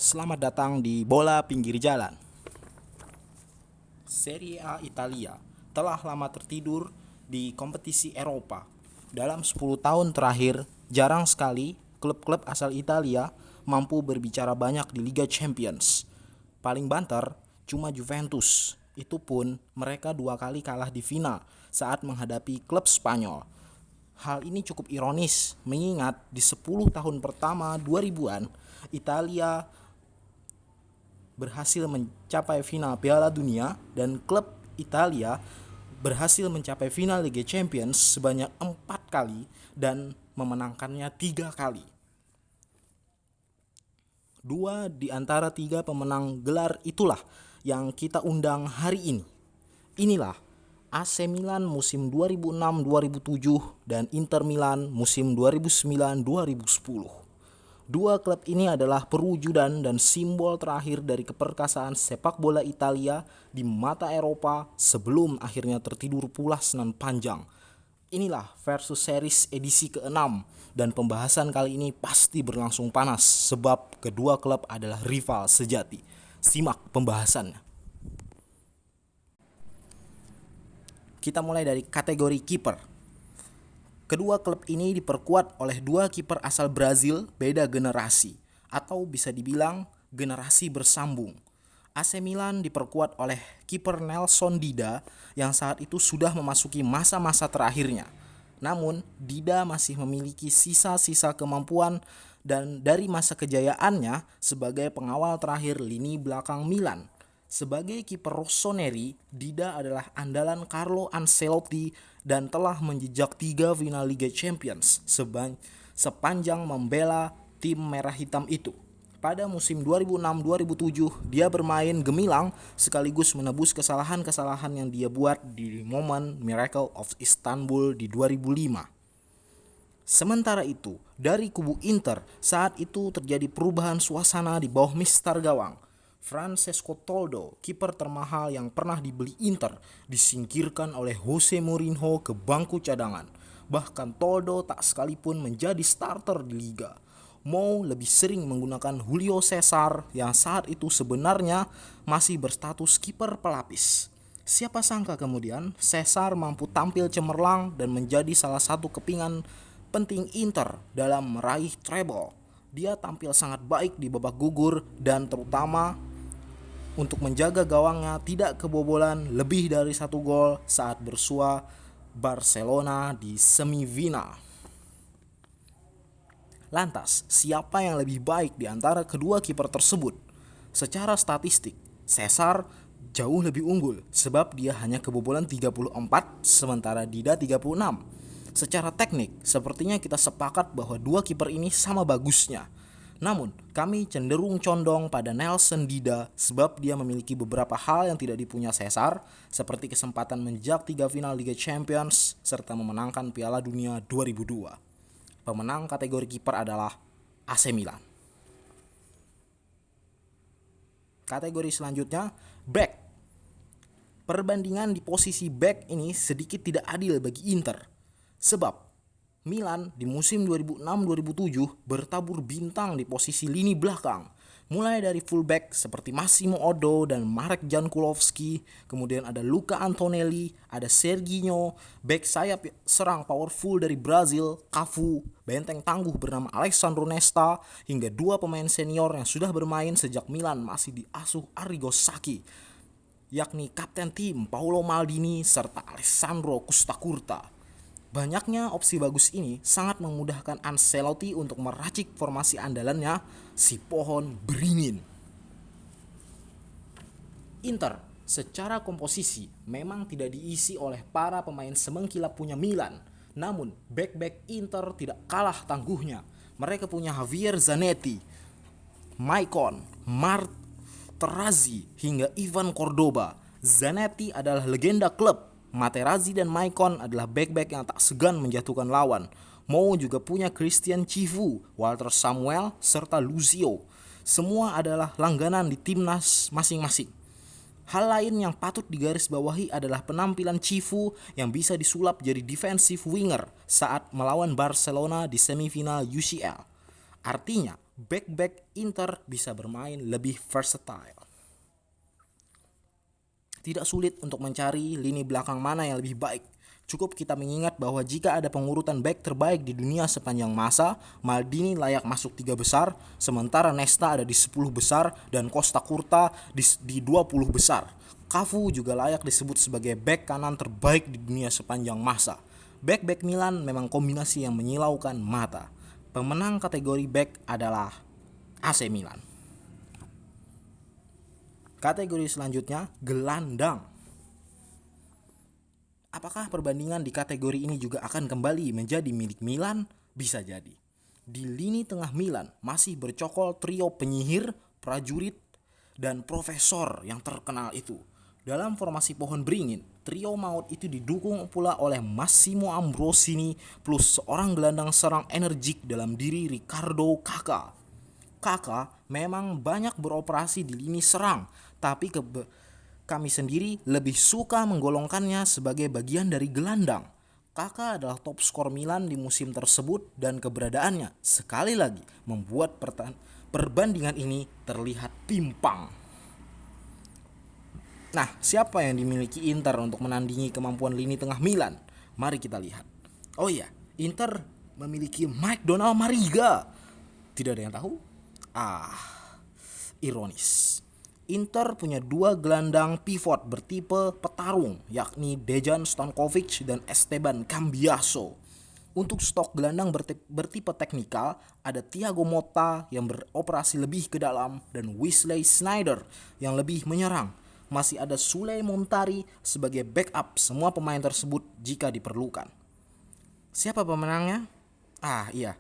Selamat datang di Bola Pinggir Jalan. Serie A Italia telah lama tertidur di kompetisi Eropa. Dalam 10 tahun terakhir, jarang sekali klub-klub asal Italia mampu berbicara banyak di Liga Champions. Paling banter cuma Juventus. Itu pun mereka 2 kali kalah di final saat menghadapi klub Spanyol. Hal ini cukup ironis mengingat di 10 tahun pertama 2000-an Italia berhasil mencapai final Piala Dunia dan klub Italia berhasil mencapai final Liga Champions sebanyak 4 kali dan memenangkannya 3 kali. 2 di antara 3 pemenang gelar itulah yang kita undang hari ini. Inilah AC Milan musim 2006-2007 dan Inter Milan musim 2009-2010. Dua klub ini adalah perwujudan dan simbol terakhir dari keperkasaan sepak bola Italia di mata Eropa sebelum akhirnya tertidur pulas nan panjang. Inilah versus series edisi ke-6 dan pembahasan kali ini pasti berlangsung panas sebab kedua klub adalah rival sejati. Simak pembahasannya. Kita mulai dari kategori kiper. Kedua klub ini diperkuat oleh 2 kiper asal Brazil beda generasi, atau bisa dibilang generasi bersambung. AC Milan diperkuat oleh kiper Nelson Dida yang saat itu sudah memasuki masa-masa terakhirnya. Namun, Dida masih memiliki sisa-sisa kemampuan dan dari masa kejayaannya sebagai pengawal terakhir lini belakang Milan. Sebagai kiper Rossoneri, Dida adalah andalan Carlo Ancelotti dan telah menjejak 3 final Liga Champions sepanjang membela tim merah hitam itu. Pada musim 2006-2007, dia bermain gemilang sekaligus menebus kesalahan-kesalahan yang dia buat di momen Miracle of Istanbul di 2005. Sementara itu, dari kubu Inter, saat itu terjadi perubahan suasana di bawah mister gawang. Francesco Toldo, kiper termahal yang pernah dibeli Inter, disingkirkan oleh Jose Mourinho ke bangku cadangan. Bahkan Toldo tak sekalipun menjadi starter di liga. Mou lebih sering menggunakan Julio Cesar yang saat itu sebenarnya masih berstatus kiper pelapis. Siapa sangka kemudian Cesar mampu tampil cemerlang dan menjadi salah satu kepingan penting Inter dalam meraih treble. Dia tampil sangat baik di babak gugur dan terutama untuk menjaga gawangnya tidak kebobolan lebih dari 1 gol saat bersua Barcelona di semifinal. Lantas, siapa yang lebih baik di antara kedua kiper tersebut? Secara statistik, Cesar jauh lebih unggul sebab dia hanya kebobolan 34 sementara Dida 36. Secara teknik, sepertinya kita sepakat bahwa 2 kiper ini sama bagusnya. Namun, kami cenderung condong pada Nelson Dida sebab dia memiliki beberapa hal yang tidak dipunya Cesar, seperti kesempatan menjejak 3 final Liga Champions serta memenangkan Piala Dunia 2002. Pemenang kategori kiper adalah AC Milan. Kategori selanjutnya, back. Perbandingan di posisi back ini sedikit tidak adil bagi Inter. Sebab Milan di musim 2006-2007 bertabur bintang di posisi lini belakang. Mulai dari fullback seperti Massimo Oddo dan Marek Jankulovski, kemudian ada Luca Antonelli, ada Serginho, back sayap serang powerful dari Brazil, Cafu, benteng tangguh bernama Alessandro Nesta, hingga 2 pemain senior yang sudah bermain sejak Milan masih diasuh Arrigo Sacchi, yakni kapten tim Paolo Maldini serta Alessandro Costacurta. Banyaknya opsi bagus ini sangat memudahkan Ancelotti untuk meracik formasi andalannya, si pohon beringin. Inter secara komposisi memang tidak diisi oleh para pemain semengkilap punya Milan. Namun back-back Inter tidak kalah tangguhnya. Mereka punya Javier Zanetti, Maicon, Materazzi hingga Ivan Cordoba. Zanetti adalah legenda klub. Materazzi dan Maicon adalah back-back yang tak segan menjatuhkan lawan. Mou juga punya Christian Chivu, Walter Samuel, serta Lucio. Semua adalah langganan di timnas masing-masing. Hal lain yang patut digarisbawahi adalah penampilan Chivu yang bisa disulap jadi defensive winger saat melawan Barcelona di semifinal UCL. Artinya, Back Inter bisa bermain lebih versatile. Tidak sulit untuk mencari lini belakang mana yang lebih baik. Cukup kita mengingat bahwa jika ada pengurutan back terbaik di dunia sepanjang masa, Maldini layak masuk 3 besar, sementara Nesta ada di 10 besar dan Costa Curta di 20 besar. Cafu juga layak disebut sebagai back kanan terbaik di dunia sepanjang masa. Back Milan memang kombinasi yang menyilaukan mata. Pemenang kategori back adalah AC Milan. Kategori selanjutnya, gelandang. Apakah perbandingan di kategori ini juga akan kembali menjadi milik Milan? Bisa jadi. Di lini tengah Milan masih bercokol trio penyihir, prajurit, dan profesor yang terkenal itu. Dalam formasi pohon beringin, trio maut itu didukung pula oleh Massimo Ambrosini plus seorang gelandang serang energik dalam diri Ricardo Kakà. Kakà memang banyak beroperasi di lini serang, tapi kami sendiri lebih suka menggolongkannya sebagai bagian dari gelandang. Kakà adalah top skor Milan di musim tersebut dan keberadaannya sekali lagi membuat perbandingan ini terlihat timpang. Nah, siapa yang dimiliki Inter untuk menandingi kemampuan lini tengah Milan? Mari kita lihat. Oh iya, Inter memiliki Mike Donald Mariga. Tidak ada yang tahu? Ironis. Inter punya 2 gelandang pivot bertipe petarung, yakni Dejan Stankovic dan Esteban Cambiaso. Untuk stok gelandang bertipe teknikal, ada Thiago Motta yang beroperasi lebih ke dalam dan Wesley Sneijder yang lebih menyerang. Masih ada Sule Montari sebagai backup semua pemain tersebut jika diperlukan. Siapa pemenangnya? Iya.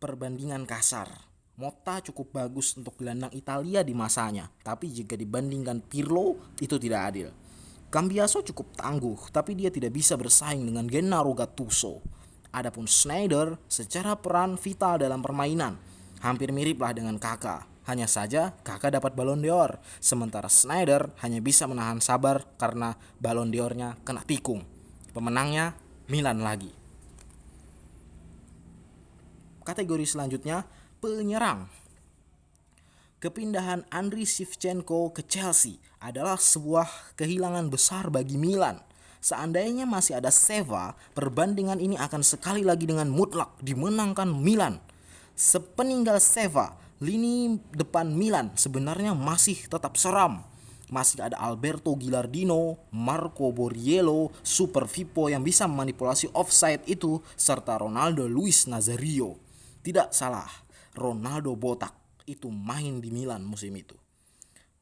Perbandingan kasar. Motta cukup bagus untuk gelandang Italia di masanya, tapi jika dibandingkan Pirlo, itu tidak adil. Cambiaso cukup tangguh, tapi dia tidak bisa bersaing dengan Gennaro Gattuso. Adapun Sneijder secara peran vital dalam permainan, hampir miriplah dengan Kakà. Hanya saja Kakà dapat Ballon d'Or, sementara Sneijder hanya bisa menahan sabar karena Ballon d'Or-nya kena tikung. Pemenangnya Milan lagi. Kategori selanjutnya, penyerang. Kepindahan Andriy Shevchenko ke Chelsea adalah sebuah kehilangan besar bagi Milan. Seandainya masih ada Seva, perbandingan ini akan sekali lagi dengan mutlak dimenangkan Milan. Sepeninggal Seva, lini depan Milan sebenarnya masih tetap seram. Masih ada Alberto Gilardino, Marco Borriello, Super Vipo yang bisa memanipulasi offside itu, serta Ronaldo Luis Nazario. Tidak salah, Ronaldo botak itu main di Milan musim itu.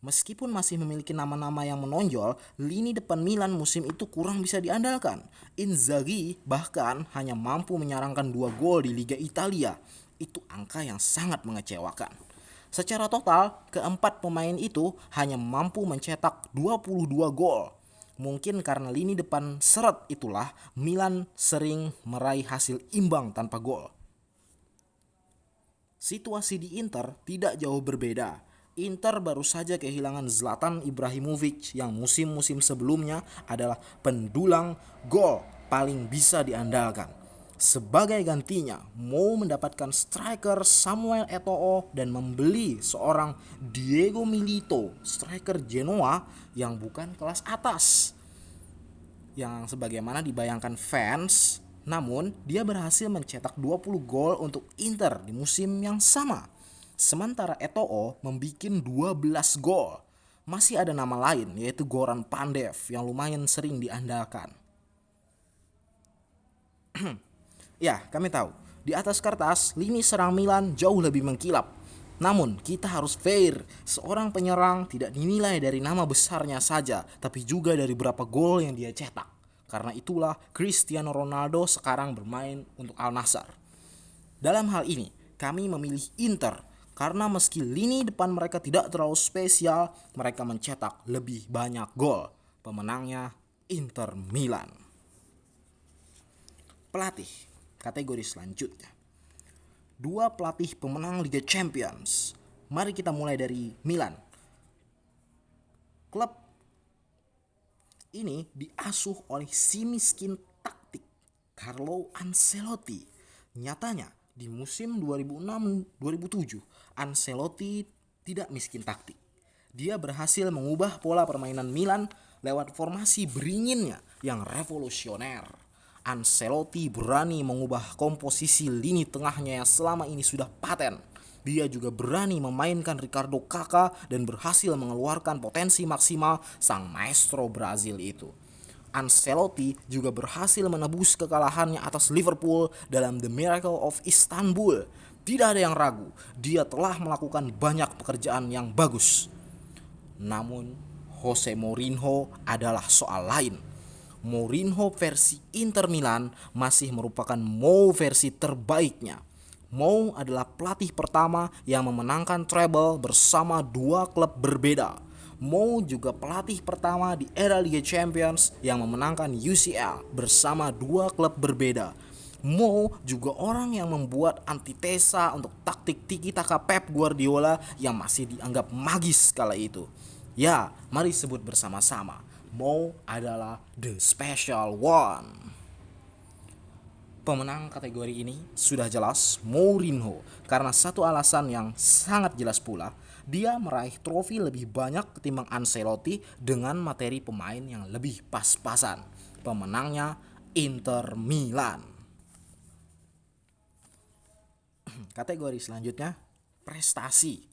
Meskipun masih memiliki nama-nama yang menonjol, lini depan Milan musim itu kurang bisa diandalkan. Inzaghi bahkan hanya mampu menyarangkan 2 gol di Liga Italia. Itu angka yang sangat mengecewakan. Secara total, keempat pemain itu hanya mampu mencetak 22 gol. Mungkin karena lini depan seret itulah Milan sering meraih hasil imbang tanpa gol. Situasi di Inter tidak jauh berbeda. Inter baru saja kehilangan Zlatan Ibrahimovic yang musim-musim sebelumnya adalah pendulang gol paling bisa diandalkan. Sebagai gantinya, mau mendapatkan striker Samuel Eto'o dan membeli seorang Diego Milito, striker Genoa yang bukan kelas atas. Yang sebagaimana dibayangkan fans, namun dia berhasil mencetak 20 gol untuk Inter di musim yang sama. Sementara Eto'o membuat 12 gol. Masih ada nama lain yaitu Goran Pandev yang lumayan sering diandalkan. Ya, kami tahu, di atas kertas lini serang Milan jauh lebih mengkilap. Namun kita harus fair, seorang penyerang tidak dinilai dari nama besarnya saja, tapi juga dari berapa gol yang dia cetak. Karena itulah Cristiano Ronaldo sekarang bermain untuk Al Nassr. Dalam hal ini, kami memilih Inter karena meski lini depan mereka tidak terlalu spesial, mereka mencetak lebih banyak gol. Pemenangnya Inter Milan. Pelatih, kategori selanjutnya. 2 pelatih pemenang Liga Champions. Mari kita mulai dari Milan. Klub ini diasuh oleh si miskin taktik Carlo Ancelotti. Nyatanya, Di musim 2006-2007, Ancelotti tidak miskin taktik. Dia berhasil mengubah pola permainan Milan lewat formasi beringinnya yang revolusioner. Ancelotti berani mengubah komposisi lini tengahnya yang selama ini sudah paten. Dia juga berani memainkan Ricardo Kakak dan berhasil mengeluarkan potensi maksimal sang maestro Brazil itu. Ancelotti juga berhasil menebus kekalahannya atas Liverpool dalam The Miracle of Istanbul. Tidak ada yang ragu, dia telah melakukan banyak pekerjaan yang bagus. Namun, Jose Mourinho adalah soal lain. Mourinho versi Inter Milan masih merupakan Mou versi terbaiknya. Mou adalah pelatih pertama yang memenangkan treble bersama dua klub berbeda. Mou juga pelatih pertama di era Liga Champions yang memenangkan UCL bersama dua klub berbeda. Mou juga orang yang membuat antitesa untuk taktik tiki-taka Pep Guardiola yang masih dianggap magis kala itu. Ya, mari sebut bersama-sama. Mou adalah the special one. Pemenang kategori ini sudah jelas Mourinho karena satu alasan yang sangat jelas pula, dia meraih trofi lebih banyak ketimbang Ancelotti dengan materi pemain yang lebih pas-pasan. Pemenangnya Inter Milan. Kategori selanjutnya prestasi.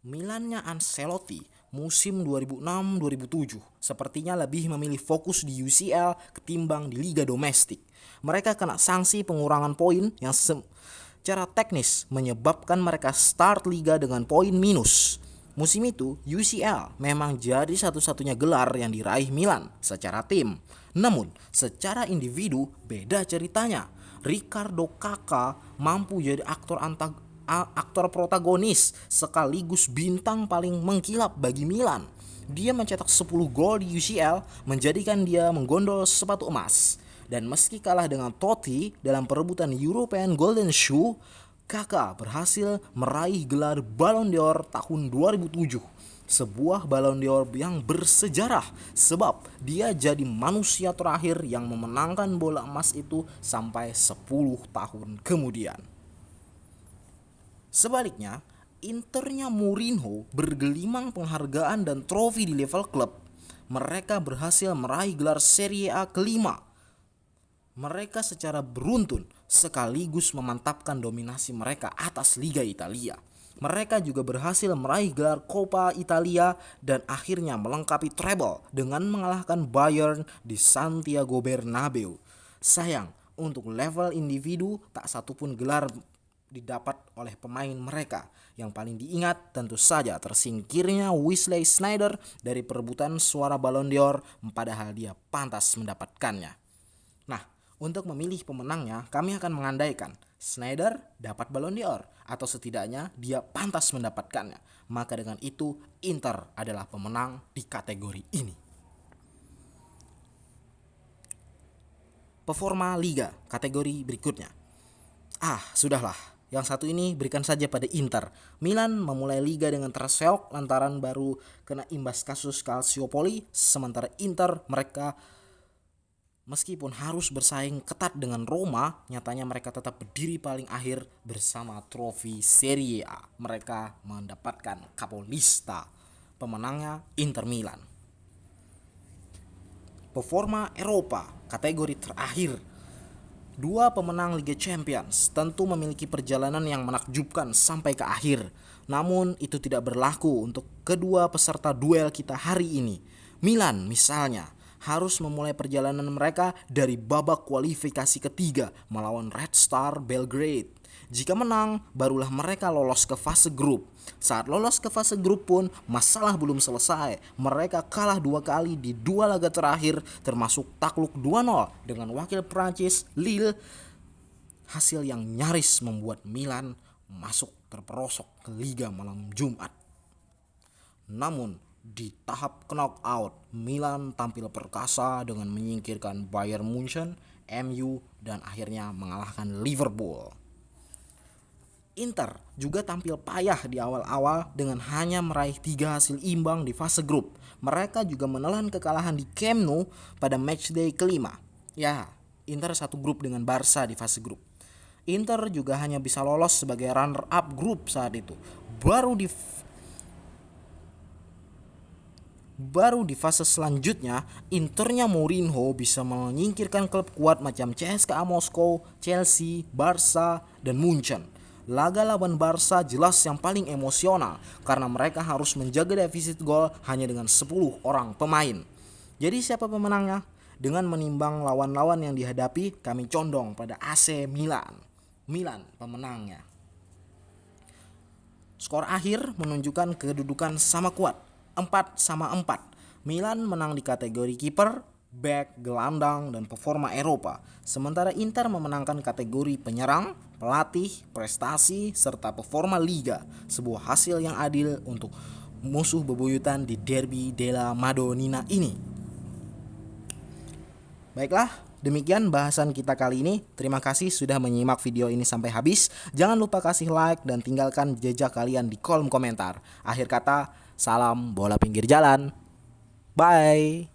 Milannya Ancelotti musim 2006-2007 sepertinya lebih memilih fokus di UCL ketimbang di liga domestik. Mereka kena sanksi pengurangan poin yang secara teknis menyebabkan mereka start liga dengan poin minus. Musim itu UCL memang jadi satu-satunya gelar yang diraih Milan secara tim. Namun secara individu beda ceritanya. Ricardo Kakak mampu jadi aktor protagonis sekaligus bintang paling mengkilap bagi Milan. Dia mencetak 10 gol di UCL menjadikan dia menggondol sepatu emas. Dan meski kalah dengan Totti dalam perebutan European Golden Shoe, Kakak berhasil meraih gelar Ballon d'Or tahun 2007. Sebuah Ballon d'Or yang bersejarah sebab dia jadi manusia terakhir yang memenangkan bola emas itu sampai 10 tahun kemudian. Sebaliknya, Internya Mourinho bergelimang penghargaan dan trofi di level klub. Mereka berhasil meraih gelar Serie A kelima. Mereka secara beruntun sekaligus memantapkan dominasi mereka atas Liga Italia. Mereka juga berhasil meraih gelar Coppa Italia dan akhirnya melengkapi treble dengan mengalahkan Bayern di Santiago Bernabeu. Sayang, untuk level individu tak satupun gelar didapat oleh pemain mereka. Yang paling diingat tentu saja tersingkirnya Wesley Sneijder dari perebutan suara Ballon d'Or padahal dia pantas mendapatkannya. Nah, untuk memilih pemenangnya kami akan mengandaikan Sneijder dapat Ballon d'Or atau setidaknya dia pantas mendapatkannya. Maka dengan itu Inter adalah pemenang di kategori ini. Performa Liga kategori berikutnya. Sudahlah. Yang satu ini berikan saja pada Inter. Milan memulai liga dengan terseok lantaran baru kena imbas kasus Calciopoli. Sementara Inter mereka meskipun harus bersaing ketat dengan Roma, nyatanya mereka tetap berdiri paling akhir bersama trofi Serie A. Mereka mendapatkan Capolista. Pemenangnya Inter Milan. Performa Eropa kategori terakhir. Dua pemenang Liga Champions tentu memiliki perjalanan yang menakjubkan sampai ke akhir. Namun itu tidak berlaku untuk kedua peserta duel kita hari ini. Milan misalnya harus memulai perjalanan mereka dari babak kualifikasi ketiga melawan Red Star Belgrade. Jika menang, barulah mereka lolos ke fase grup. Saat lolos ke fase grup pun, masalah belum selesai. Mereka kalah 2 kali di 2 laga terakhir, termasuk takluk 2-0 dengan wakil Prancis Lille. Hasil yang nyaris membuat Milan masuk terperosok ke Liga malam Jumat. Namun, di tahap knockout, Milan tampil perkasa dengan menyingkirkan Bayern Munchen, MU, dan akhirnya mengalahkan Liverpool. Inter juga tampil payah di awal-awal dengan hanya meraih 3 hasil imbang di fase grup. Mereka juga menelan kekalahan di Camp Nou pada matchday kelima. Ya, Inter satu grup dengan Barca di fase grup. Inter juga hanya bisa lolos sebagai runner up grup saat itu. Baru di fase selanjutnya, Internya Mourinho bisa menyingkirkan klub kuat macam CSKA Moskow, Chelsea, Barca, dan Munchen. Laga lawan Barca jelas yang paling emosional karena mereka harus menjaga defisit gol hanya dengan 10 orang pemain. Jadi siapa pemenangnya? Dengan menimbang lawan-lawan yang dihadapi, kami condong pada AC Milan. Milan pemenangnya. Skor akhir menunjukkan kedudukan sama kuat, 4-4. Milan menang di kategori kiper, back, gelandang, dan performa Eropa. Sementara Inter memenangkan kategori penyerang, pelatih, prestasi, serta performa liga. Sebuah hasil yang adil untuk musuh bebuyutan di Derby della Madonnina ini. Baiklah, demikian bahasan kita kali ini. Terima kasih sudah menyimak video ini sampai habis. Jangan lupa kasih like dan tinggalkan jejak kalian di kolom komentar. Akhir kata, salam bola pinggir jalan. Bye.